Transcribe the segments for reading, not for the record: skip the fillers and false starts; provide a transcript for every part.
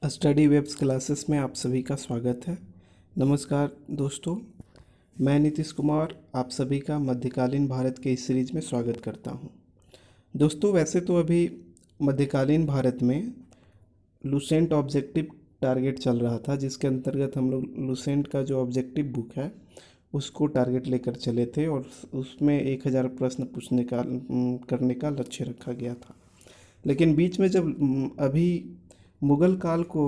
Study webs classes में आप सभी का स्वागत है। नमस्कार दोस्तों, मैं नीतीश कुमार आप सभी का मध्यकालीन भारत के इस सीरीज में स्वागत करता हूं। दोस्तों, वैसे तो अभी मध्यकालीन भारत में लुसेंट ऑब्जेक्टिव टारगेट चल रहा था, जिसके अंतर्गत हम लोग लुसेंट का जो ऑब्जेक्टिव बुक है उसको टारगेट लेकर चले थे और उसमें 1000 प्रश्न पूछने का करने का लक्ष्य रखा गया था। लेकिन बीच में जब अभी मुग़ल काल को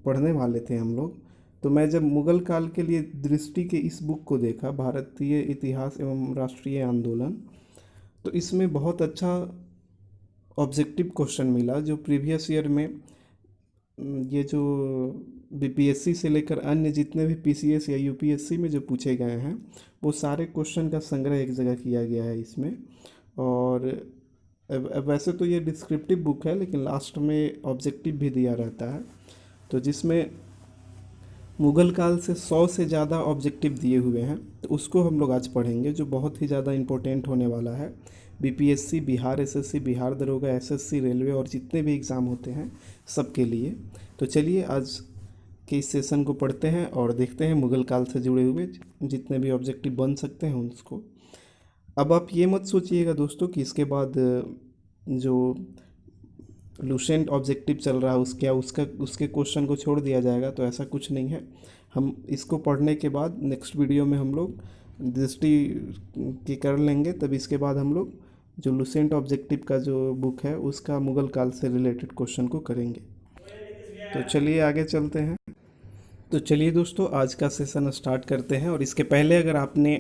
पढ़ने वाले थे हम लोग, तो मैं जब मुग़ल काल के लिए दृष्टि के इस बुक को देखा, भारतीय इतिहास एवं राष्ट्रीय आंदोलन, तो इसमें बहुत अच्छा ऑब्जेक्टिव क्वेश्चन मिला जो प्रीवियस ईयर में ये जो बीपीएससी से लेकर अन्य जितने भी पीसीएस या यूपीएससी में जो पूछे गए हैं वो सारे क्वेश्चन का संग्रह एक जगह किया गया है इसमें। और अब वैसे तो ये डिस्क्रिप्टिव बुक है, लेकिन लास्ट में ऑब्जेक्टिव भी दिया रहता है, तो जिसमें मुग़ल काल से 100 से ज़्यादा ऑब्जेक्टिव दिए हुए हैं, तो उसको हम लोग आज पढ़ेंगे, जो बहुत ही ज़्यादा इम्पोर्टेंट होने वाला है बीपीएससी, बिहार एसएससी, बिहार दरोगा, एसएससी, रेलवे और जितने भी एग्ज़ाम होते हैं सबके लिए। तो चलिए आज के इस सेशन को पढ़ते हैं और देखते हैं मुग़ल काल से जुड़े हुए जितने भी ऑब्जेक्टिव बन सकते हैं उसको। अब आप ये मत सोचिएगा दोस्तों कि इसके बाद जो लुसेंट ऑब्जेक्टिव चल रहा है उसके क्वेश्चन को छोड़ दिया जाएगा, तो ऐसा कुछ नहीं है। हम इसको पढ़ने के बाद नेक्स्ट वीडियो में हम लोग दृष्टि की कर लेंगे, तब इसके बाद हम लोग जो लुसेंट ऑब्जेक्टिव का जो बुक है उसका मुग़ल काल से रिलेटेड क्वेश्चन को करेंगे। तो चलिए आगे चलते हैं। तो चलिए दोस्तों, आज का सेशन स्टार्ट करते हैं। और इसके पहले अगर आपने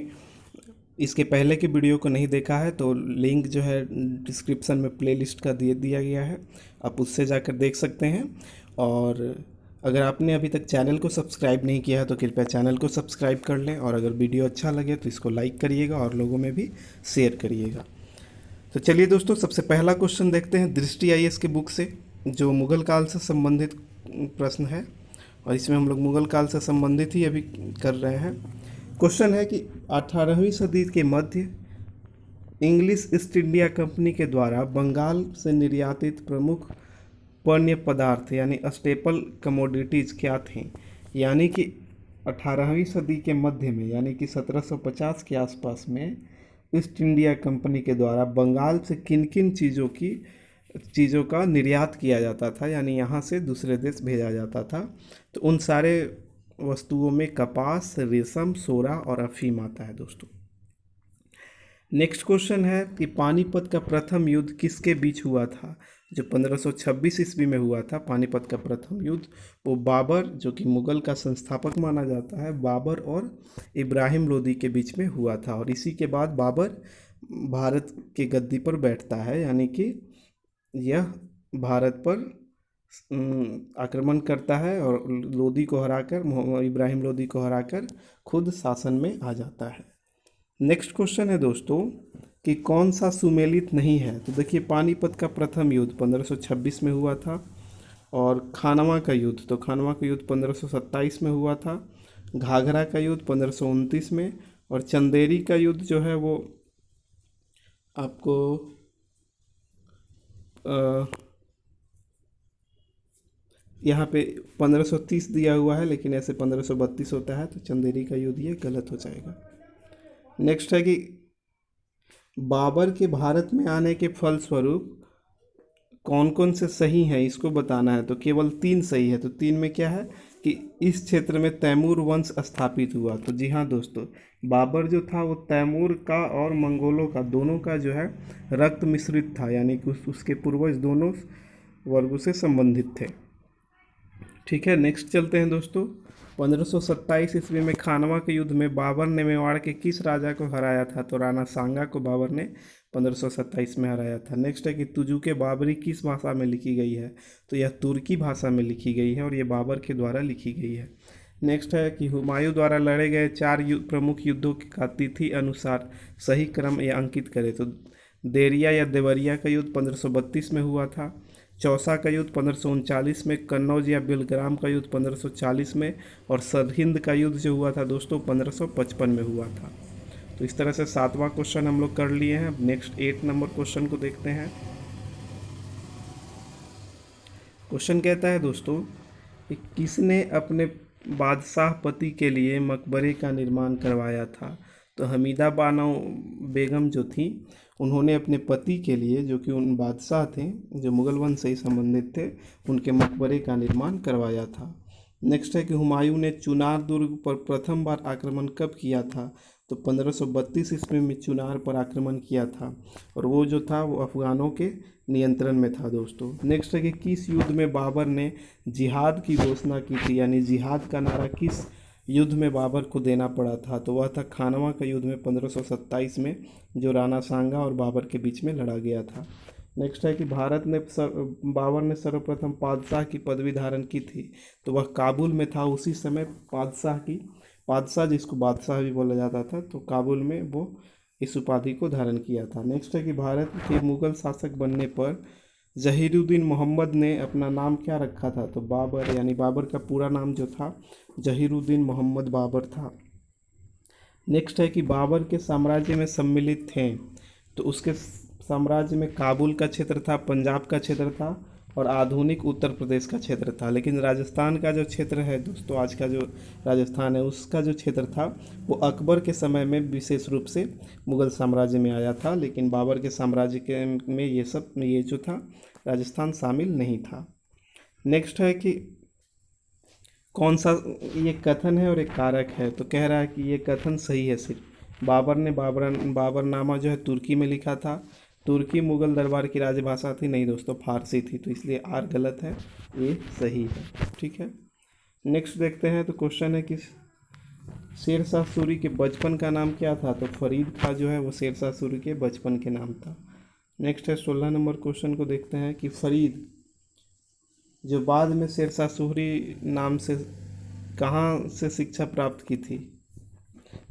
इसके पहले के वीडियो को नहीं देखा है तो लिंक जो है डिस्क्रिप्शन में प्लेलिस्ट का दिया गया है, आप उससे जाकर देख सकते हैं। और अगर आपने अभी तक चैनल को सब्सक्राइब नहीं किया है तो कृपया चैनल को सब्सक्राइब कर लें, और अगर वीडियो अच्छा लगे तो इसको लाइक करिएगा और लोगों में भी शेयर करिएगा। तो चलिए दोस्तों, सबसे पहला क्वेश्चन देखते हैं दृष्टि आईएएस के बुक से, जो मुग़ल काल से संबंधित प्रश्न है, और इसमें हम लोग मुग़ल काल से संबंधित ही अभी कर रहे हैं। क्वेश्चन है कि 18वीं सदी के मध्य इंग्लिश ईस्ट इंडिया कंपनी के द्वारा बंगाल से निर्यातित प्रमुख पण्य पदार्थ यानी स्टेपल कमोडिटीज़ क्या थीं। यानी कि 18वीं सदी के मध्य में, यानी कि 1750 के आसपास में ईस्ट इंडिया कंपनी के द्वारा बंगाल से किन किन चीज़ों का निर्यात किया जाता था, यानी यहाँ से दूसरे देश भेजा जाता था। तो उन सारे वस्तुओं में कपास, रेशम, सोरा और अफीम आता है दोस्तों। नेक्स्ट क्वेश्चन है कि पानीपत का प्रथम युद्ध किसके बीच हुआ था। जो 1526 ईस्वी में हुआ था पानीपत का प्रथम युद्ध, वो बाबर, जो कि मुग़ल का संस्थापक माना जाता है, बाबर और इब्राहिम लोदी के बीच में हुआ था। और इसी के बाद बाबर भारत के गद्दी पर बैठता है, यानी कि यह भारत पर आक्रमण करता है और लोदी को हराकर, इब्राहिम लोदी को हराकर खुद शासन में आ जाता है। नेक्स्ट क्वेश्चन है दोस्तों कि कौन सा सुमेलित नहीं है। तो देखिए, पानीपत का प्रथम युद्ध 1526 में हुआ था, और खानवा का युद्ध, तो खानवा का युद्ध 1527 में हुआ था, घाघरा का युद्ध 1529 में, और चंदेरी का युद्ध जो है वो आपको यहाँ पे 1530 दिया हुआ है, लेकिन ऐसे 1532 होता है, तो चंदेरी का युद्ध ये गलत हो जाएगा। नेक्स्ट है कि बाबर के भारत में आने के फलस्वरूप कौन कौन से सही हैं, इसको बताना है। तो केवल 3 सही है। तो 3 में क्या है कि इस क्षेत्र में तैमूर वंश स्थापित हुआ। तो जी हाँ दोस्तों, बाबर जो था वो तैमूर का और मंगोलों का, दोनों का जो है रक्त मिश्रित था, यानी कि उसके पूर्वज दोनों वर्गों से संबंधित थे। ठीक है, नेक्स्ट चलते हैं दोस्तों। 1527 ईस्वी में खानवा के युद्ध में बाबर ने मेवाड़ के किस राजा को हराया था। तो राणा सांगा को बाबर ने 1527 में हराया था। नेक्स्ट है कि तुजुके बाबरी किस भाषा में लिखी गई है। तो यह तुर्की भाषा में लिखी गई है और ये बाबर के द्वारा लिखी गई है। नेक्स्ट है कि हुमायूं द्वारा लड़े गए 4 प्रमुख युद्धों का तिथि अनुसार सही क्रम या अंकित करें। तो देरिया या देवरिया का युद्ध 1532 में हुआ था, चौसा का युद्ध 1539 में, कन्नौज या बेलग्राम का युद्ध 1540 में, और सरहिंद का युद्ध जो हुआ था दोस्तों 1555 में हुआ था। तो इस तरह से 7वां क्वेश्चन हम लोग कर लिए हैं। नेक्स्ट 8 नंबर क्वेश्चन को देखते हैं। क्वेश्चन कहता है दोस्तों कि किसने अपने बादशाह पति के लिए मकबरे का निर्माण करवाया था? तो हमीदा बानो बेगम जो थी, उन्होंने अपने पति के लिए, जो कि उन बादशाह थे जो मुगल वंश से ही संबंधित थे, उनके मकबरे का निर्माण करवाया था। नेक्स्ट है कि हुमायूं ने चुनार दुर्ग पर प्रथम बार आक्रमण कब किया था? तो 1532 ईस्वी में चुनार पर आक्रमण किया था, और वो जो था वो अफगानों के नियंत्रण में था दोस्तों। नेक्स्ट है कि किस युद्ध में बाबर ने जिहाद की घोषणा की थी, यानी जिहाद का नारा किस युद्ध में बाबर को देना पड़ा था? तो वह था खानवा का युद्ध में 1527 में, जो राणा सांगा और बाबर के बीच में लड़ा गया था। नेक्स्ट है कि बाबर ने सर्वप्रथम बादशाह की पदवी धारण की थी, तो वह काबुल में था उसी समय। बादशाह जिसको बादशाह भी बोला जाता था, तो काबुल में वो इस उपाधि को धारण किया था। नेक्स्ट है कि भारत के मुगल शासक बनने पर जहीरुद्दीन मोहम्मद ने अपना नाम क्या रखा था? तो बाबर, यानी बाबर का पूरा नाम जो था जहीरुद्दीन मोहम्मद बाबर था। नेक्स्ट है कि बाबर के साम्राज्य में सम्मिलित थे, तो उसके साम्राज्य में काबुल का क्षेत्र था, पंजाब का क्षेत्र था, और आधुनिक उत्तर प्रदेश का क्षेत्र था। लेकिन राजस्थान का जो क्षेत्र है दोस्तों, आज का जो राजस्थान है, उसका जो क्षेत्र था वो अकबर के समय में विशेष रूप से मुगल साम्राज्य में आया था, लेकिन बाबर के साम्राज्य के में ये जो था राजस्थान शामिल नहीं था। नेक्स्ट है कि कौन सा, ये कथन है और एक कारक है, तो कह रहा है कि ये कथन सही है। सिर्फ बाबर ने बाबरनामा जो है तुर्की में लिखा था। तुर्की मुगल दरबार की राजभाषा थी? नहीं दोस्तों, फारसी थी, तो इसलिए आर गलत है, ये सही है। ठीक है, नेक्स्ट देखते हैं। तो क्वेश्चन है कि शेर शाह सूरी के बचपन का नाम क्या था? तो फरीद खां जो है वो शेर शाह सूरी के बचपन के नाम था। नेक्स्ट है 16 नंबर क्वेश्चन को देखते हैं कि फरीद जो बाद में शेर शाह सूरी नाम से कहाँ से शिक्षा प्राप्त की थी?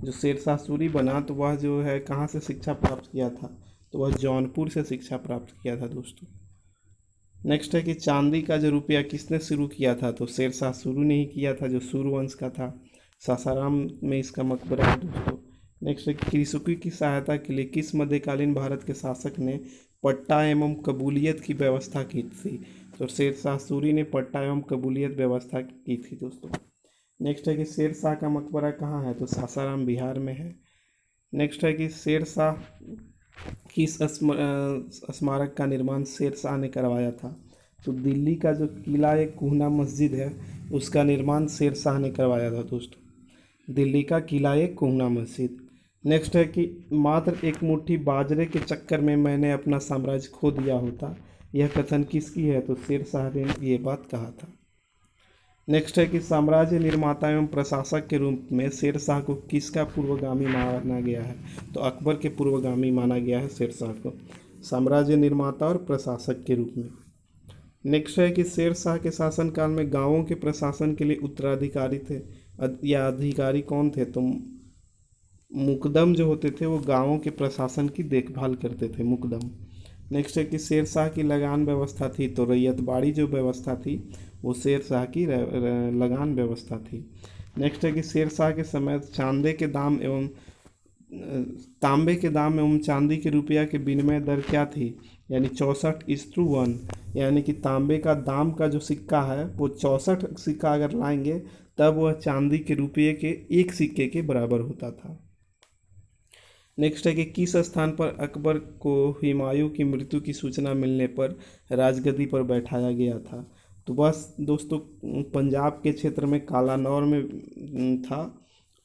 जो शेर शाह सूरी बना तो वह जो है कहाँ से शिक्षा प्राप्त किया था? तो वह जौनपुर से शिक्षा प्राप्त किया था दोस्तों। नेक्स्ट है कि चांदी का जो रुपया किसने शुरू किया था? तो शेर शाह सूरी ने ही किया था, जो सूर्यवंश का था। सासाराम में इसका मकबरा है दोस्तों। नेक्स्ट है कि कृषकों की सहायता के लिए किस मध्यकालीन भारत के शासक ने पट्टा एवं कबूलियत की व्यवस्था की थी? तो शेर शाह सूरी ने पट्टा एवं कबूलियत व्यवस्था की थी दोस्तों। नेक्स्ट है कि शेर शाह का मकबरा कहाँ है? तो सासाराम बिहार में है। नेक्स्ट है कि शेर शाह किस स्मारक का निर्माण शेर शाह ने करवाया था? तो दिल्ली का जो किला एक कुहना मस्जिद है, उसका निर्माण शेर शाह ने करवाया था दोस्तों। दिल्ली का किला एक कुहना मस्जिद। नेक्स्ट है कि मात्र एक मुट्ठी बाजरे के चक्कर में मैंने अपना साम्राज्य खो दिया होता, यह कथन किसकी है? तो शेर शाह ने ये बात कहा था। नेक्स्ट है कि साम्राज्य निर्माता एवं प्रशासक के रूप में शेर शाह को किसका पूर्वगामी माना गया है? तो अकबर के पूर्वगामी माना गया है शेर शाह को, साम्राज्य निर्माता और प्रशासक के रूप में। नेक्स्ट है कि शेर शाह के शासनकाल में गांवों के प्रशासन के लिए उत्तराधिकारी थे या अधिकारी कौन थे? तो मुकदम जो होते थे वो गांवों के प्रशासन की देखभाल करते थे, मुकदम। नेक्स्ट है कि शेर शाह की लगान व्यवस्था थी, तो रैयतबाड़ी जो व्यवस्था थी वो शेर शाह की लगान व्यवस्था थी। नेक्स्ट है कि शेर शाह के समय तांबे के दाम एवं चांदी के रुपया के विनिमय दर क्या थी? यानी 64:1, यानी कि तांबे का दाम का जो सिक्का है वो 64 सिक्का अगर लाएंगे तब वह चांदी के रुपये के एक सिक्के के बराबर होता था। नेक्स्ट है कि किस स्थान पर अकबर को हुमायूं की मृत्यु की सूचना मिलने पर राजगद्दी पर बैठाया गया था? तो बस दोस्तों पंजाब के क्षेत्र में कालानौर में था,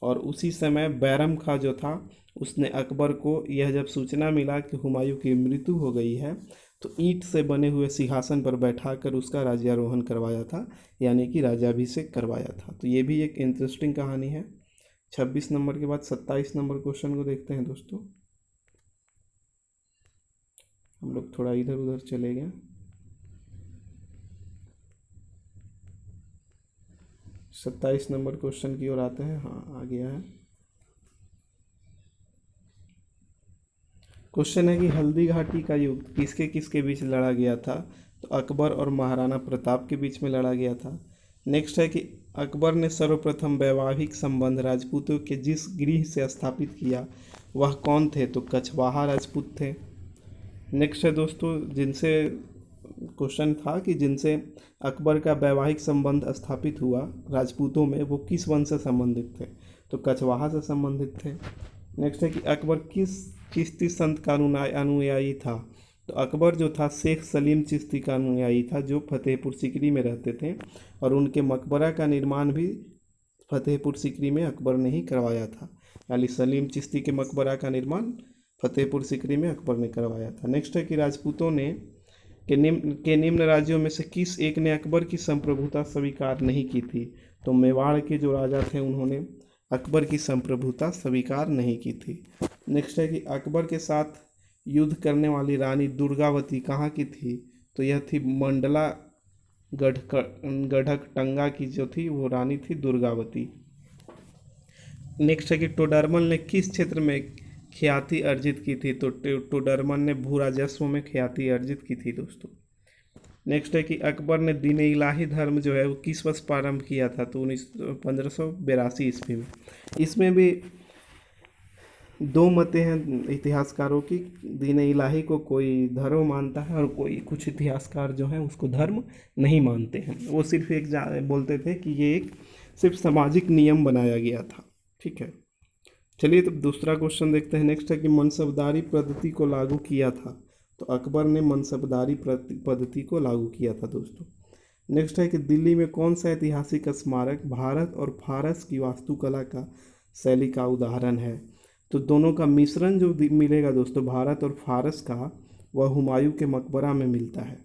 और उसी समय बैरम खां जो था उसने अकबर को यह जब सूचना मिला कि हुमायूं की मृत्यु हो गई है, तो ईंट से बने हुए सिंहासन पर बैठाकर उसका राज्यारोहण करवाया था, यानी कि राज्याभिषेक करवाया था। तो ये भी एक इंटरेस्टिंग कहानी है। 26 नंबर के बाद 27 नंबर क्वेश्चन को देखते हैं दोस्तों। हम लोग थोड़ा इधर उधर चले गए। 27 नंबर क्वेश्चन की ओर आते हैं। हाँ, आ गया है। क्वेश्चन है कि हल्दी घाटी का युद्ध किसके किसके बीच लड़ा गया था? तो अकबर और महाराणा प्रताप के बीच में लड़ा गया था। नेक्स्ट है कि अकबर ने सर्वप्रथम वैवाहिक संबंध राजपूतों के जिस गृह से स्थापित किया वह कौन थे? तो कछवाहा राजपूत थे। नेक्स्ट है दोस्तों, जिनसे क्वेश्चन था कि जिनसे अकबर का वैवाहिक संबंध स्थापित हुआ राजपूतों में, वो किस वंश से संबंधित थे? तो कछवाहा से संबंधित थे। नेक्स्ट है कि अकबर किस चिश्ती संत का अनुयायी था? तो अकबर जो था शेख सलीम चिश्ती का अनुयायी था, जो फतेहपुर सीकरी में रहते थे, और उनके मकबरा का निर्माण भी फतेहपुर सीकरी में अकबर ने ही करवाया था। यानी सलीम चिश्ती के मकबरा का निर्माण फतेहपुर सीकरी में अकबर ने करवाया था। नेक्स्ट है कि राजपूतों ने के निम्न राज्यों में से किस एक ने अकबर की संप्रभुता स्वीकार नहीं की थी? तो मेवाड़ के जो राजा थे उन्होंने अकबर की संप्रभुता स्वीकार नहीं की थी। नेक्स्ट है कि अकबर के साथ युद्ध करने वाली रानी दुर्गावती कहाँ की थी? तो यह थी मंडला गढ़कटंगा की जो थी वो रानी थी दुर्गावती। नेक्स्ट है कि टोडरमल ने किस क्षेत्र में ख्याति अर्जित की थी? तो टोडरमल ने भू राजस्व में ख्याति अर्जित की थी दोस्तों। नेक्स्ट है कि अकबर ने दीन इलाही धर्म जो है वो किस वर्ष प्रारंभ किया था? तो 1582 ईस्वी में। इसमें भी दो मतें हैं इतिहासकारों की। दीन इलाही को कोई धर्म मानता है और कोई कुछ इतिहासकार जो हैं उसको धर्म नहीं मानते हैं। वो सिर्फ एक बोलते थे कि ये एक सिर्फ सामाजिक नियम बनाया गया था। ठीक है, चलिए तो दूसरा क्वेश्चन देखते हैं। नेक्स्ट है कि मनसबदारी पद्धति को लागू किया था? तो अकबर ने मनसबदारी पद्धति को लागू किया था दोस्तों। नेक्स्ट है कि दिल्ली में कौन सा ऐतिहासिक स्मारक भारत और फारस की वास्तुकला का शैली का उदाहरण है? तो दोनों का मिश्रण जो मिलेगा दोस्तों भारत और फारस का, वह हुमायूं के मकबरा में मिलता है।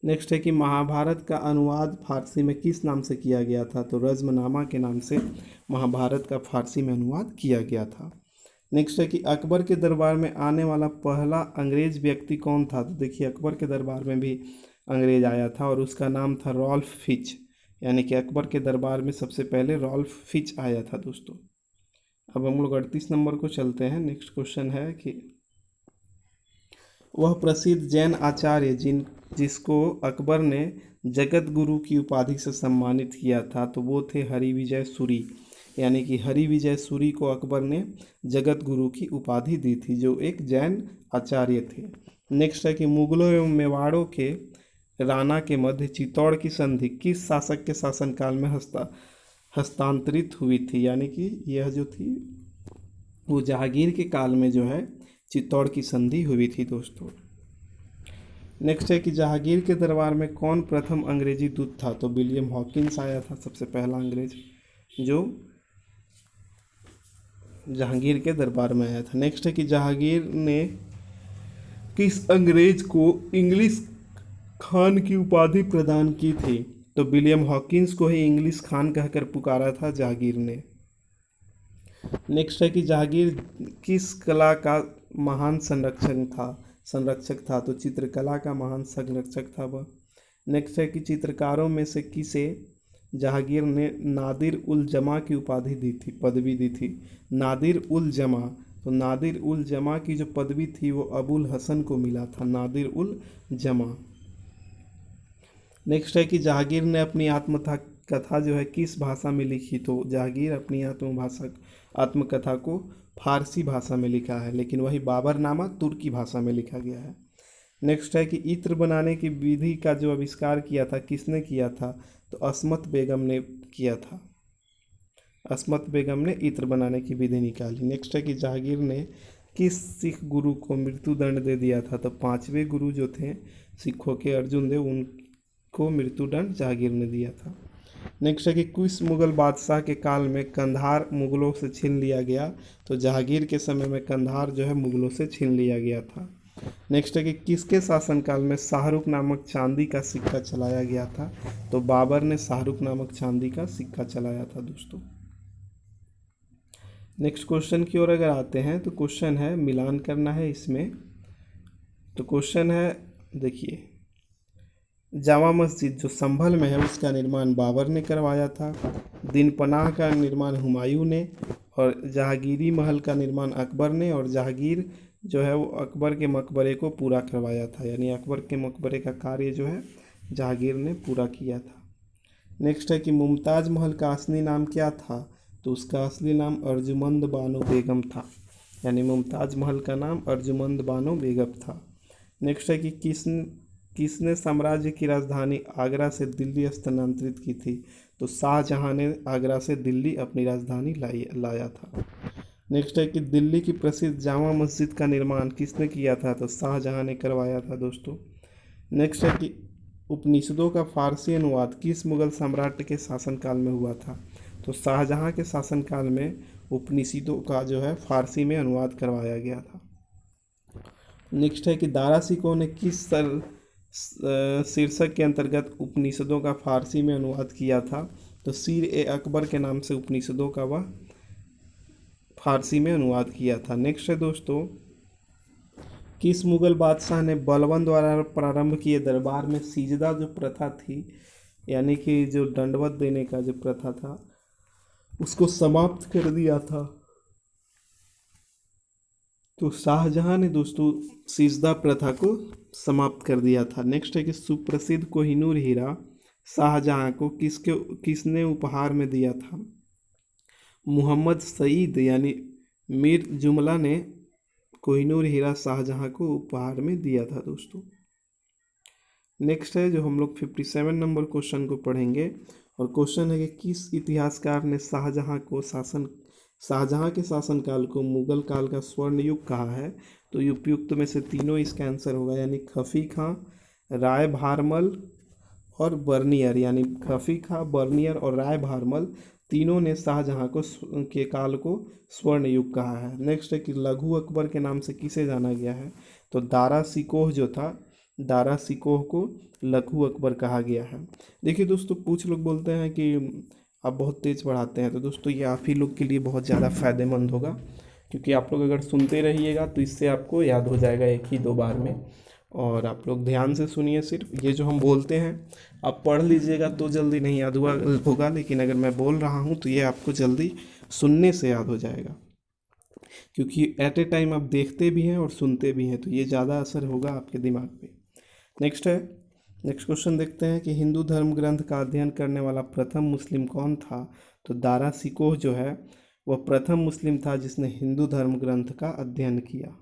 नेक्स्ट है कि महाभारत का अनुवाद फारसी में किस नाम से किया गया था? तो रज़्मनामा के नाम से महाभारत का फारसी में अनुवाद किया गया था। नेक्स्ट है कि अकबर के दरबार में आने वाला पहला अंग्रेज व्यक्ति कौन था? तो देखिए अकबर के दरबार में भी अंग्रेज आया था और उसका नाम था रॉल्फ फिच। यानी कि अकबर के दरबार में सबसे पहले रॉल्फ फिच आया था दोस्तों। अब हम लोग 38 नंबर को चलते हैं। नेक्स्ट क्वेश्चन है कि वह प्रसिद्ध जैन आचार्य जिसको अकबर ने जगत गुरु की उपाधि से सम्मानित किया था, तो वो थे हरिविजय सूरी। यानी कि हरिविजय सूरी को अकबर ने जगत गुरु की उपाधि दी थी, जो एक जैन आचार्य थे। नेक्स्ट है कि मुगलों एवं मेवाड़ों के राणा के मध्य चित्तौड़ की संधि किस शासक के शासनकाल में हस्तांतरित हुई थी? यानी कि यह जो थी वो जहांगीर के काल में जो है चित्तौड़ की संधि हुई थी दोस्तों। नेक्स्ट है कि जहांगीर के दरबार में कौन प्रथम अंग्रेजी दूत था? तो विलियम हॉकिंस आया था सबसे पहला अंग्रेज जो जहांगीर के दरबार में आया था। नेक्स्ट है कि जहांगीर ने किस अंग्रेज को इंग्लिश खान की उपाधि प्रदान की थी? तो विलियम हॉकिंस को ही इंग्लिश खान कहकर पुकारा था जहांगीर ने। नेक्स्ट है कि जहांगीर किस कला का महान संरक्षक था? तो चित्रकला का महान संरक्षक था वह। नेक्स्ट है कि चित्रकारों में से किसे जहांगीर ने नादिर उल जमा की पदवी दी थी? नादिर उल जमा। तो नादिर उल जमा की जो पदवी थी वो अबुल हसन को मिला था, नादिर उल जमा। नेक्स्ट है कि जहांगीर ने अपनी आत्मकथा जो है किस भाषा में लिखी? तो जहांगीर अपनी आत्मकथा को फारसी भाषा में लिखा है, लेकिन वही बाबरनामा तुर्की भाषा में लिखा गया है। नेक्स्ट है कि इत्र बनाने की विधि का जो आविष्कार किया था किसने किया था? तो अस्मत बेगम ने किया था। अस्मत बेगम ने इत्र बनाने की विधि निकाली। नेक्स्ट है कि जहांगीर ने किस सिख गुरु को मृत्युदंड दे दिया था? तो 5वें गुरु जो थे सिखों के अर्जुन देव, उनको मृत्युदंड जहांगीर ने दिया था। नेक्स्ट है कि किस मुगल बादशाह के काल में कंधार मुगलों से छीन लिया गया? तो जहांगीर के समय में कंधार जो है मुगलों से छीन लिया गया था। नेक्स्ट है कि किसके शासनकाल में शाहरुख नामक चांदी का सिक्का चलाया गया था? तो बाबर ने शाहरुख नामक चांदी का सिक्का चलाया था दोस्तों। नेक्स्ट क्वेश्चन की ओर अगर आते हैं तो क्वेश्चन है, मिलान करना है इसमें। तो क्वेश्चन है देखिए, जामा मस्जिद जो संभल में है उसका निर्माण बाबर ने करवाया था, दिन पनाह का निर्माण हुमायूं ने, और जहांगीरी महल का निर्माण अकबर ने, और जहांगीर जो है वो अकबर के मकबरे को पूरा करवाया था। यानी अकबर के मकबरे का कार्य जो है जहांगीर ने पूरा किया था। नेक्स्ट है कि मुमताज़ महल का असली नाम क्या था? तो उसका असली नाम अर्जुमंद बानो बेगम था। यानी मुमताज़ महल का नाम अर्जुमंद बानो बेगम था। नेक्स्ट है कि किसने साम्राज्य की राजधानी आगरा से दिल्ली स्थानांतरित की थी? तो शाहजहां ने आगरा से दिल्ली अपनी राजधानी लाया था। नेक्स्ट है कि दिल्ली की प्रसिद्ध जामा मस्जिद का निर्माण किसने किया था? तो शाहजहां ने करवाया था दोस्तों। नेक्स्ट है कि उपनिषदों का फारसी अनुवाद किस मुगल सम्राट के शासनकाल में हुआ था? तो शाहजहां के शासनकाल में उपनिषदों का जो है फारसी में अनुवाद करवाया गया था। नेक्स्ट है कि दारा सिकोह ने किस शीर्षक के अंतर्गत उपनिषदों का फारसी में अनुवाद किया था? तो सीर ए अकबर के नाम से उपनिषदों का वह फारसी में अनुवाद किया था। नेक्स्ट है दोस्तों, किस मुगल बादशाह ने बलबन द्वारा प्रारंभ किए दरबार में सिजदा जो प्रथा थी, यानी कि जो दंडवत देने का जो प्रथा था, उसको समाप्त कर दिया था? तो शाहजहां ने दोस्तों सिजदा प्रथा को समाप्त कर दिया था। नेक्स्ट है कि सुप्रसिद्ध कोहिनूर हीरा शाहजहां को किसने उपहार में दिया था? मोहम्मद सईद यानी मीर जुमला ने कोहिनूर हीरा शाहजहां को उपहार में दिया था दोस्तों। नेक्स्ट है जो हम लोग 57 नंबर क्वेश्चन को पढ़ेंगे, और क्वेश्चन है कि किस इतिहासकार ने शाहजहां के शासनकाल को मुगल काल का स्वर्ण युग कहा है? तो उपयुक्त में से तीनों इसका आंसर होगा, यानी खफी खां, राय भारमल और बर्नियर, यानी खफी खां, बर्नियर और राय भारमल तीनों ने शाहजहां के काल को स्वर्ण युग कहा है। नेक्स्ट है कि लघु अकबर के नाम से किसे जाना गया है? तो दारा सिकोह जो था, दारा सिकोह को लघु अकबर कहा गया है। देखिए दोस्तों, कुछ लोग बोलते हैं कि आप बहुत तेज़ पढ़ाते हैं, तो दोस्तों ये आप ही लोग के लिए बहुत ज़्यादा फ़ायदेमंद होगा, क्योंकि आप लोग अगर सुनते रहिएगा तो इससे आपको याद हो जाएगा एक ही दो बार में। और आप लोग ध्यान से सुनिए, सिर्फ ये जो हम बोलते हैं आप पढ़ लीजिएगा तो जल्दी नहीं याद होगा, लेकिन अगर मैं बोल रहा हूँ तो ये आपको जल्दी सुनने से याद हो जाएगा, क्योंकि एट ए टाइम आप देखते भी हैं और सुनते भी हैं, तो ये ज़्यादा असर होगा आपके दिमाग पे। नेक्स्ट क्वेश्चन देखते हैं कि हिंदू धर्म ग्रंथ का अध्ययन करने वाला प्रथम मुस्लिम कौन था? तो दारा सिकोह जो है वह प्रथम मुस्लिम था जिसने हिंदू धर्म ग्रंथ का अध्ययन किया।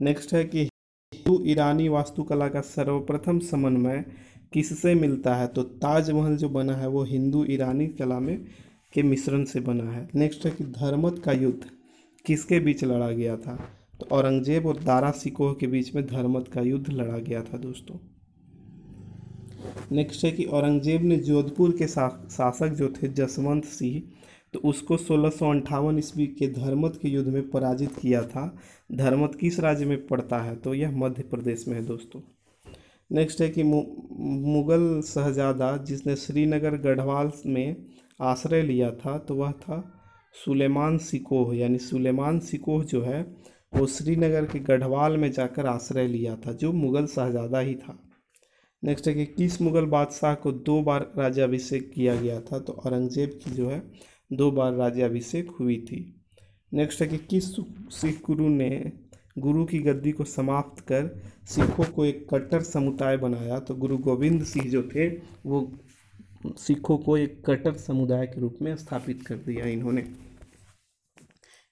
नेक्स्ट है कि हिंदू ईरानी वास्तुकला का सर्वप्रथम समन्वय किससे मिलता है? तो ताजमहल जो बना है वो हिंदू ईरानी कला में के मिश्रण से बना है। नेक्स्ट है कि धर्मत का युद्ध किसके बीच लड़ा गया था? तो औरंगजेब और दारा सिकोह के बीच में धर्मत का युद्ध लड़ा गया था दोस्तों। नेक्स्ट है कि औरंगजेब ने जोधपुर के शासक जो थे जसवंत सिंह, तो उसको 1658 ईस्वी के धर्मत के युद्ध में पराजित किया था। धर्मत किस राज्य में पड़ता है? तो यह मध्य प्रदेश में है दोस्तों। नेक्स्ट है कि मुगल शहजादा जिसने श्रीनगर गढ़वाल में आश्रय लिया था, तो वह था सुलेमान सिकोह, यानी सुलेमान सिकोह जो है वो श्रीनगर के गढ़वाल में जाकर आश्रय लिया था, जो मुगल शहजादा ही था। नेक्स्ट है कि किस मुगल बादशाह को 2 बार राज्याभिषेक किया गया था? तो औरंगजेब की जो है 2 बार राज्याभिषेक हुई थी। नेक्स्ट है कि किस सिख गुरु ने गुरु की गद्दी को समाप्त कर सिखों को एक कट्टर समुदाय बनाया? तो गुरु गोविंद सिंह जो थे वो सिखों को एक कट्टर समुदाय के रूप में स्थापित कर दिया इन्होंने।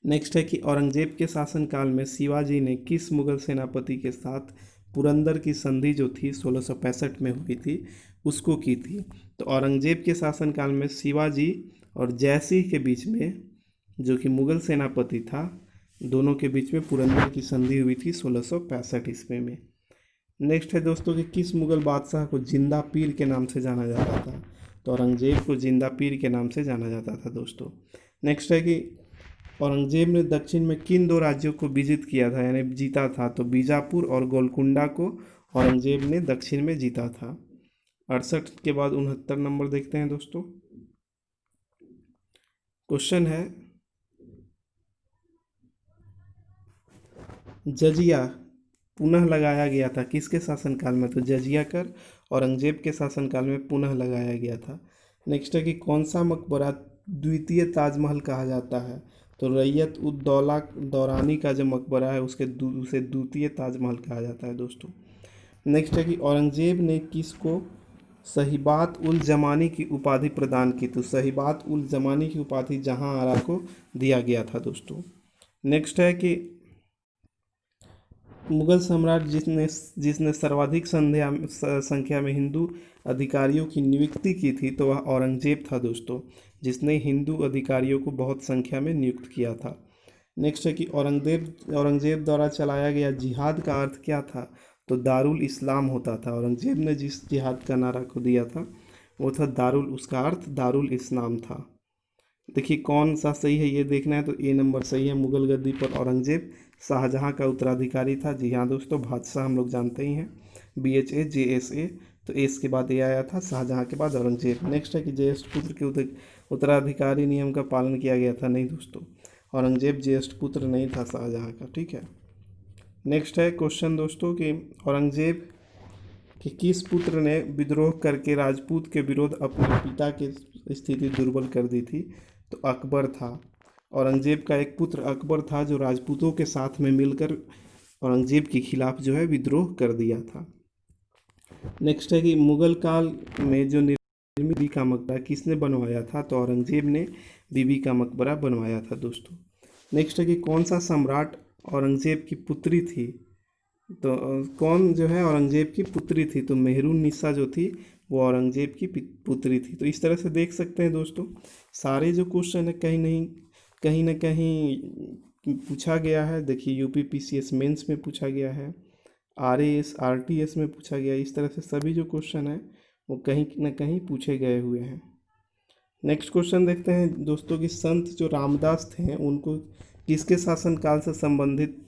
नेक्स्ट है कि औरंगजेब के शासनकाल में शिवाजी ने किस मुगल सेनापति के साथ पुरंदर की संधि जो थी 1665 में हुई थी उसको की थी? तो औरंगजेब के शासनकाल में शिवाजी और जयसिंह के बीच में, जो कि मुगल सेनापति था, दोनों के बीच में पुरंदर की संधि हुई थी 1665 ईस्वी में। नेक्स्ट है दोस्तों कि किस मुगल बादशाह को जिंदा पीर के नाम से जाना जाता था? तो औरंगजेब को जिंदा पीर के नाम से जाना जाता था दोस्तों। नेक्स्ट है कि औरंगजेब ने दक्षिण में किन 2 राज्यों को विजित किया था, यानी जीता था? तो बीजापुर और गोलकुंडा को औरंगजेब ने दक्षिण में जीता था। 68 के बाद 69 नंबर देखते हैं दोस्तों। क्वेश्चन है, जजिया पुनः लगाया गया था किसके शासनकाल में? तो जजिया कर औरंगजेब के शासनकाल में पुनः लगाया गया था। नेक्स्ट है कि कौन सा मकबरा द्वितीय ताजमहल कहा जाता है? तो रैयत उद दौला दौरानी का जो मकबरा है उसे द्वितीय ताजमहल कहा जाता है दोस्तों। नेक्स्ट है कि औरंगजेब ने किसको सहीबात उल जमानी की उपाधि प्रदान की? तो सहीबात उल जमानी की उपाधि जहां आरा को दिया गया था दोस्तों। नेक्स्ट है कि मुगल सम्राट जिसने जिसने सर्वाधिक संख्या में हिंदू अधिकारियों की नियुक्ति की थी तो वह औरंगजेब था दोस्तों, जिसने हिंदू अधिकारियों को बहुत संख्या में नियुक्त किया था। नेक्स्ट है कि औरंगजेब द्वारा चलाया गया जिहाद का अर्थ क्या था? तो दारुल इस्लाम होता था। औरंगजेब ने जिस जिहाद का नारा को दिया था वो था दारुल, उसका अर्थ दारुल इस्लाम था। देखिए कौन सा सही है ये देखना है तो ए नंबर सही है। मुगल गद्दी पर औरंगजेब शाहजहां का उत्तराधिकारी था। जी हाँ दोस्तों, बादशाह हम लोग जानते ही हैं, BHAJSA, तो एस के बाद ए आया था, शाहजहां के बाद औरंगजेब। नेक्स्ट है कि ज्येष्ठ पुत्र के उत्तराधिकारी नियम का पालन किया गया था। नहीं दोस्तों, औरंगजेब ज्येष्ठ पुत्र नहीं था शाहजहां का। ठीक है, नेक्स्ट है क्वेश्चन दोस्तों कि औरंगजेब कि किस पुत्र ने विद्रोह करके राजपूत के विरोध अपने पिता की स्थिति दुर्बल कर दी थी? तो अकबर था। औरंगजेब का एक पुत्र अकबर था जो राजपूतों के साथ में मिलकर औरंगजेब के खिलाफ जो है विद्रोह कर दिया था। नेक्स्ट है कि मुगल काल में जो निर्मित बीबी का मकबरा किसने बनवाया था? तो औरंगजेब ने बीबी का मकबरा बनवाया था दोस्तों। नेक्स्ट है कि कौन सा सम्राट औरंगजेब की पुत्री थी? तो कौन जो है औरंगजेब की पुत्री थी? तो मेहरुन्निसा जो थी वो औरंगजेब की पुत्री थी। तो इस तरह से देख सकते हैं दोस्तों, सारे जो क्वेश्चन है कहीं ना कहीं पूछा गया है। देखिए UPPCS मेंस में पूछा गया है, RAS RTS में पूछा गया है। इस तरह से सभी जो क्वेश्चन है वो कहीं ना कहीं पूछे गए हुए हैं। नेक्स्ट क्वेश्चन देखते हैं दोस्तों कि संत जो रामदास थे उनको किसके शासनकाल से संबंधित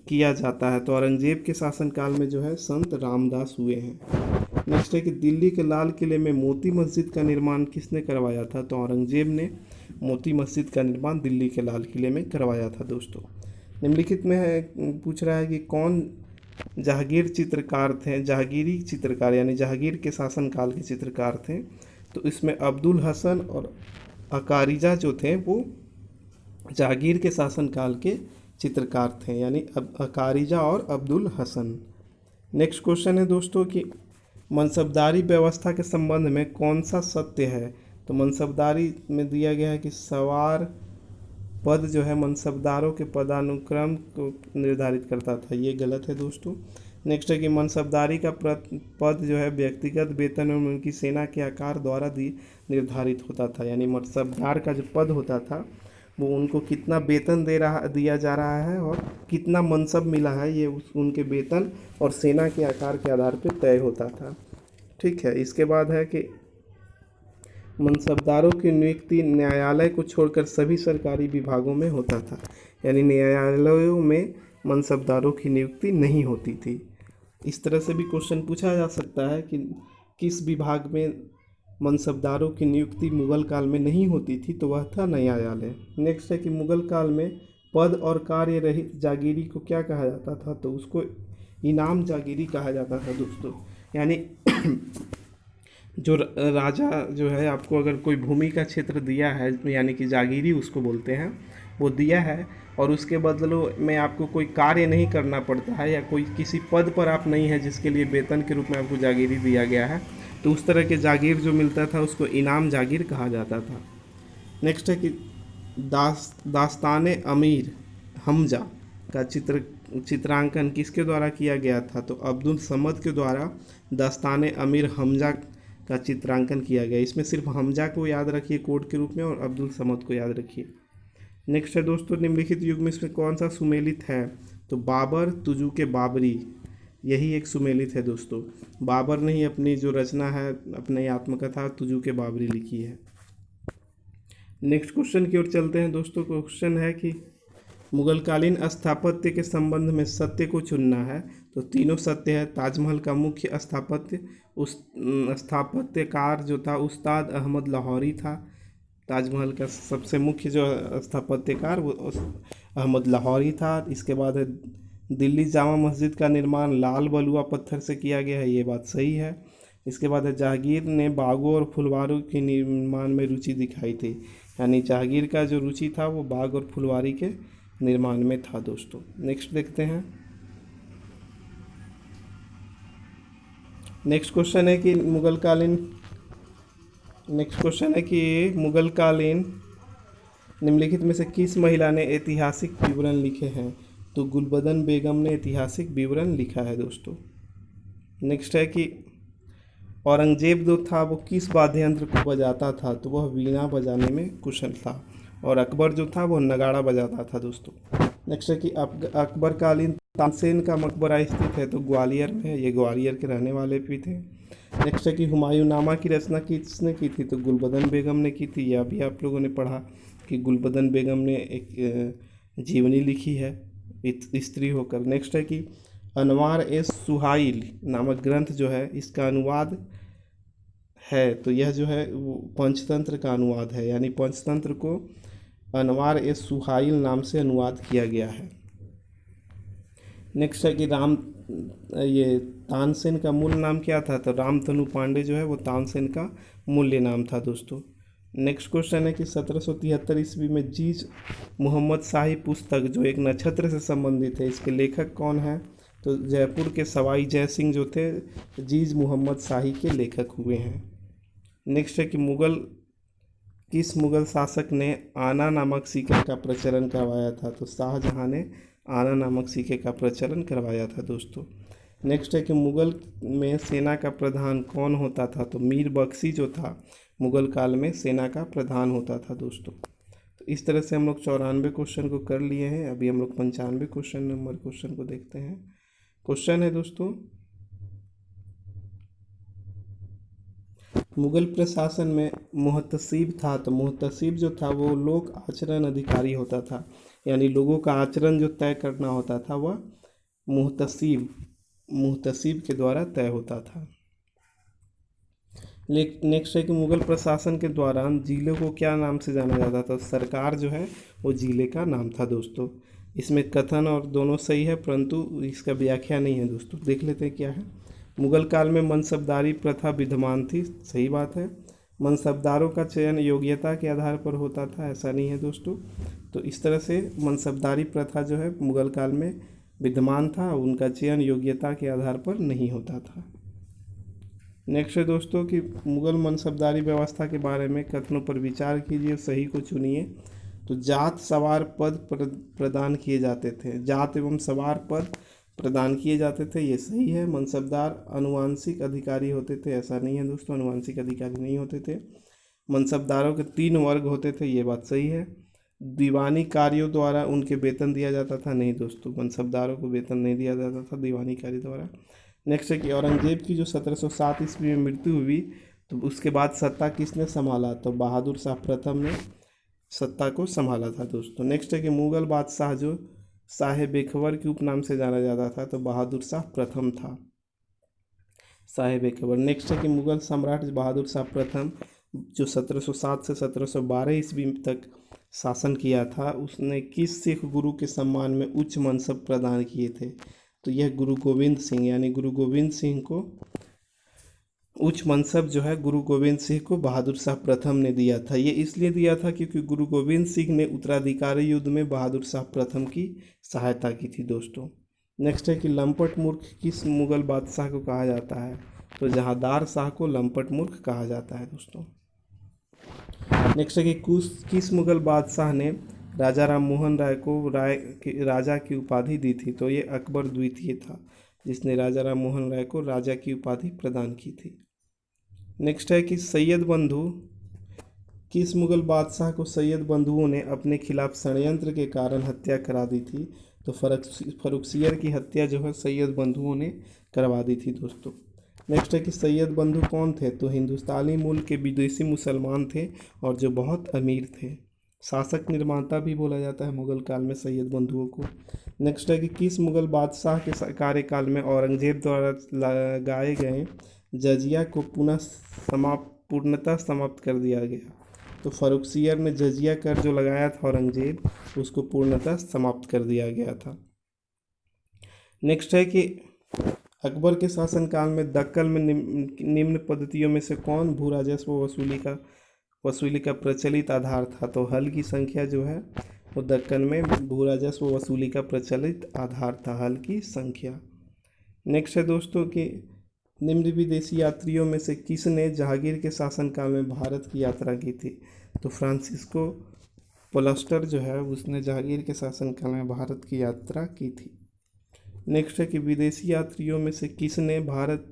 किया जाता है? तो औरंगजेब के शासनकाल में जो है संत रामदास हुए हैं। नेक्स्ट है कि दिल्ली के लाल किले में मोती मस्जिद का निर्माण किसने करवाया था? तो औरंगजेब ने मोती मस्जिद का निर्माण दिल्ली के लाल किले में करवाया था दोस्तों। निम्नलिखित में है पूछ रहा है कि कौन जहांगीर चित्रकार थे? जहांगीरी चित्रकार यानी जहांगीर के शासनकाल के चित्रकार थे। तो इसमें अब्दुल हसन और अकारिजा जो थे वो जहांगीर के शासनकाल के चित्रकार थे, यानी अकारिजा और अब्दुल हसन। नेक्स्ट क्वेश्चन है दोस्तों कि मनसबदारी व्यवस्था के संबंध में कौन सा सत्य है? तो मनसबदारी में दिया गया है कि सवार पद जो है मनसबदारों के पदानुक्रम को निर्धारित करता था। ये गलत है दोस्तों। नेक्स्ट है कि मनसबदारी का पद जो है व्यक्तिगत वेतन एवं उनकी सेना के आकार द्वारा निर्धारित होता था। यानी मनसबदार का जो पद होता था वो उनको कितना वेतन दिया जा रहा है और कितना मनसब मिला है, ये उनके वेतन और सेना के आकार के आधार पर तय होता था। ठीक है, इसके बाद है कि मनसबदारों की नियुक्ति न्यायालय को छोड़कर सभी सरकारी विभागों में होता था। यानी न्यायालयों में मनसबदारों की नियुक्ति नहीं होती थी। इस तरह से भी क्वेश्चन पूछा जा सकता है कि किस विभाग में मनसबदारों की नियुक्ति मुगल काल में नहीं होती थी? तो वह था न्यायालय। नेक्स्ट है कि मुगल काल में पद और कार्य रहित जागीरी को क्या कहा जाता था? तो उसको इनाम जागीरी कहा जाता था दोस्तों। यानी जो राजा जो है आपको अगर कोई भूमि का क्षेत्र दिया है, यानी कि जागीरी उसको बोलते हैं, वो दिया है और उसके बदले में आपको कोई कार्य नहीं करना पड़ता है या कोई किसी पद पर आप नहीं है जिसके लिए वेतन के रूप में आपको जागीरी दिया गया है, तो उस तरह के जागीर जो मिलता था उसको इनाम जागीर कहा जाता था। नेक्स्ट है कि दास्तान अमीर हमजा का चित्रांकन किसके द्वारा किया गया था? तो अब्दुल समद के द्वारा दास्तान अमीर हमजा का चित्रांकन किया गया। इसमें सिर्फ हमजा को याद रखिए कोड के रूप में और अब्दुल समद को याद रखिए। नेक्स्ट है दोस्तों, निम्नलिखित युग में इसमें कौन सा सुमेलित है? तो बाबर, तुजुक बाबरी, यही एक सुमेलित है दोस्तों। बाबर ने ही अपनी जो रचना है, अपनी आत्मकथा तुजुक बाबरी लिखी है। नेक्स्ट क्वेश्चन की ओर चलते हैं दोस्तों। क्वेश्चन है कि मुगलकालीन स्थापत्य के संबंध में सत्य को चुनना है। तो तीनों सत्य है। ताजमहल का मुख्य स्थापत्यकार जो था उस्ताद अहमद लाहौरी था। ताजमहल का सबसे मुख्य जो स्थापत्यकार वो अहमद लाहौरी था। इसके बाद है दिल्ली जामा मस्जिद का निर्माण लाल बलुआ पत्थर से किया गया है, ये बात सही है। इसके बाद है जहांगीर ने बागों और फुलवारों के निर्माण में रुचि दिखाई थी। यानी जहांगीर का जो रुचि था वो बाग और फुलवारी के निर्माण में था दोस्तों। नेक्स्ट देखते हैं। नेक्स्ट क्वेश्चन है कि मुगलकालीन निम्नलिखित में से किस महिला ने ऐतिहासिक विवरण लिखे हैं? तो गुलबदन बेगम ने ऐतिहासिक विवरण लिखा है दोस्तों। नेक्स्ट है कि औरंगजेब जो था वो किस वाद्य यंत्र को बजाता था, तो वह वीणा बजाने में कुशल था। और अकबर जो था वो नगाड़ा बजाता था दोस्तों। नेक्स्ट है कि अकबर कालीन तानसेन का मकबरा स्थित है, तो ग्वालियर में है, ये ग्वालियर के रहने वाले भी थे। नेक्स्ट है कि हुमायूंनामा की रचना किसने की थी, तो गुलबदन बेगम ने की थी। यह भी आप लोगों ने पढ़ा कि गुलबदन बेगम ने एक जीवनी लिखी है स्त्री होकर। नेक्स्ट है कि अनवार ए सुहाइल नामक ग्रंथ जो है इसका अनुवाद है, तो यह जो है वो पंचतंत्र का अनुवाद है, यानी पंचतंत्र को अनवार ए सुहाइल नाम से अनुवाद किया गया है। नेक्स्ट है कि ये तानसेन का मूल नाम क्या था, तो रामतनु पांडे जो है वो तानसेन का मूल्य नाम था दोस्तों। नेक्स्ट क्वेश्चन है कि 1773 ईस्वी में जीज मोहम्मद शाही पुस्तक जो एक नक्षत्र से संबंधित है, इसके लेखक कौन है, तो जयपुर के सवाई जय सिंह जो थे जीज मोहम्मद शाही के लेखक हुए हैं। नेक्स्ट है कि किस मुगल शासक ने आना नामक सिक्के का प्रचलन करवाया था, तो शाहजहां ने आना नामक सिक्के का प्रचलन करवाया था दोस्तों। नेक्स्ट है कि मुगल में सेना का प्रधान कौन होता था, तो मीर बख्शी जो था मुगल काल में सेना का प्रधान होता था दोस्तों। तो इस तरह से हम लोग 94 क्वेश्चन को कर लिए हैं। अभी हम लोग 95 क्वेश्चन को देखते हैं। क्वेश्चन है दोस्तों, मुगल प्रशासन में मुहतसिब था, तो मुहतसिब जो था वो लोक आचरण अधिकारी होता था, यानी लोगों का आचरण जो तय करना होता था वह मुहतसिब के द्वारा तय होता था। नेक्स्ट है कि मुगल प्रशासन के दौरान जिले को क्या नाम से जाना जाता था, सरकार जो है वो जिले का नाम था दोस्तों। इसमें कथन और दोनों सही है, परंतु इसका व्याख्या नहीं है दोस्तों। देख लेते हैं क्या है। मुगल काल में मनसबदारी प्रथा विद्यमान थी, सही बात है। मनसबदारों का चयन योग्यता के आधार पर होता था, ऐसा नहीं है दोस्तों। तो इस तरह से मनसबदारी प्रथा जो है मुगल काल में विद्यमान था, उनका चयन योग्यता के आधार पर नहीं होता था। नेक्स्ट है दोस्तों कि मुगल मनसबदारी व्यवस्था के बारे में कथनों पर विचार कीजिए, सही को चुनिए। तो जात सवार पद प्रदान किए जाते थे, जात एवं सवार पद प्रदान किए जाते थे, ये सही है। मनसबदार अनुवांशिक अधिकारी होते थे, ऐसा नहीं है दोस्तों, अनुवांशिक अधिकारी नहीं होते थे। मनसबदारों के 3 वर्ग होते थे, ये बात सही है। दीवानी कार्यों द्वारा उनके वेतन दिया जाता था, नहीं दोस्तों, मनसबदारों को वेतन नहीं दिया जाता था दीवानी कार्य द्वारा। नेक्स्ट है कि औरंगजेब की जो 1707 ईस्वी में मृत्यु हुई, तो उसके बाद सत्ता किसने संभाला, तो बहादुर शाह प्रथम ने सत्ता को संभाला था दोस्तों। नेक्स्ट है कि मुगल बादशाह जो शाह बेखबर के उपनाम से जाना जाता था, तो बहादुर शाह प्रथम था, शाह बेखबर। नेक्स्ट है कि मुगल सम्राट बहादुर शाह प्रथम जो 1707 से 1712 ईस्वी तक शासन किया था, उसने किस सिख गुरु के सम्मान में उच्च मनसब प्रदान किए थे, तो यह गुरु गोविंद सिंह, यानी गुरु गोविंद सिंह को उच्च मनसब जो है गुरु गोविंद सिंह को बहादुर शाह प्रथम ने दिया था। ये इसलिए दिया था क्योंकि गुरु गोविंद सिंह ने उत्तराधिकारी युद्ध में बहादुर शाह प्रथम की सहायता की थी दोस्तों। नेक्स्ट है कि लंपट मूर्ख किस मुगल बादशाह को कहा जाता है, तो जहांदार शाह को लंपट मूर्ख कहा जाता है दोस्तों। नेक्स्ट है कि किस मुगल बादशाह ने राजा राम मोहन राय को राजा की उपाधि दी थी, तो ये अकबर द्वितीय था जिसने राजा राम मोहन राय को राजा की उपाधि प्रदान की थी। नेक्स्ट है कि सैयद बंधु किस मुगल बादशाह को सैयद बंधुओं ने अपने खिलाफ षड्यंत्र के कारण हत्या करा दी थी, तो फर्रुखसियर की हत्या जो है सैयद बंधुओं ने करवा दी थी दोस्तों। नेक्स्ट है कि सैयद बंधु कौन थे, तो हिंदुस्तानी मूल के विदेशी मुसलमान थे और जो बहुत अमीर थे। शासक निर्माता भी बोला जाता है मुगल काल में सैयद बंधुओं को। नेक्स्ट है कि किस मुगल बादशाह के कार्यकाल में औरंगजेब द्वारा लगाए गए जजिया को पूर्णतः समाप्त कर दिया गया, तो फर्रुखसियर ने जजिया कर जो लगाया था औरंगजेब, उसको पूर्णतः समाप्त कर दिया गया था। नेक्स्ट है कि अकबर के शासनकाल में दक्कन में निम्न पद्धतियों में से कौन भू राजस्व वसूली का प्रचलित आधार था, तो हल की संख्या जो है वो दक्कन में भू राजस्व वसूली का प्रचलित आधार था, हल की संख्या। नेक्स्ट है दोस्तों कि निम्न विदेशी यात्रियों में से किसने जहांगीर के शासनकाल में भारत की यात्रा की थी, तो फ्रांसिस्को पोलस्टर जो है उसने जहांगीर के शासनकाल में भारत की यात्रा की थी। नेक्स्ट है कि विदेशी यात्रियों में से किसने भारत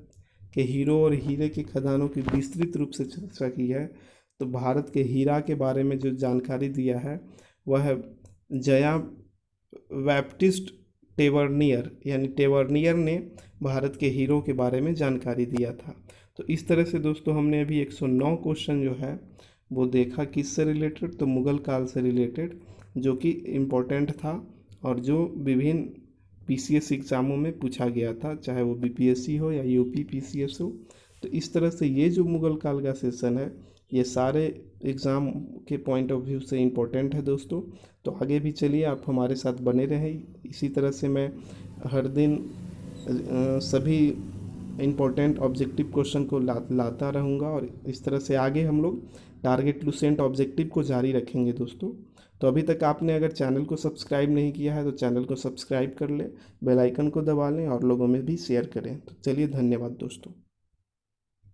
के हीरो और हीरे के खदानों की विस्तृत रूप से चर्चा की है? तो भारत के हीरा के बारे में जो जानकारी दिया है वह है जया बैप्टिस्ट टेवर्नियर, यानी टेवर्नियर ने भारत के हीरो के बारे में जानकारी दिया था। तो इस तरह से दोस्तों हमने अभी 109 क्वेश्चन जो है वो देखा किससे रिलेटेड, तो मुग़ल काल से रिलेटेड, जो कि इम्पोर्टेंट था और जो विभिन्न पीसीएस एग्ज़ामों में पूछा गया था, चाहे वो बीपीएससी हो या यूपी पीसीएस हो। तो इस तरह से ये जो मुग़ल काल का सेशन है ये सारे एग्ज़ाम के पॉइंट ऑफ व्यू से इम्पोर्टेंट है दोस्तों। तो आगे भी चलिए आप हमारे साथ बने रहें, इसी तरह से मैं हर दिन सभी इम्पोर्टेंट ऑब्जेक्टिव क्वेश्चन को लाता रहूँगा और इस तरह से आगे हम लोग टारगेट लूसेंट ऑब्जेक्टिव को जारी रखेंगे दोस्तों। तो अभी तक आपने अगर चैनल को सब्सक्राइब नहीं किया है तो चैनल को सब्सक्राइब कर लें, बेल आइकन को दबा लें और लोगों में भी शेयर करें। तो चलिए, धन्यवाद दोस्तों।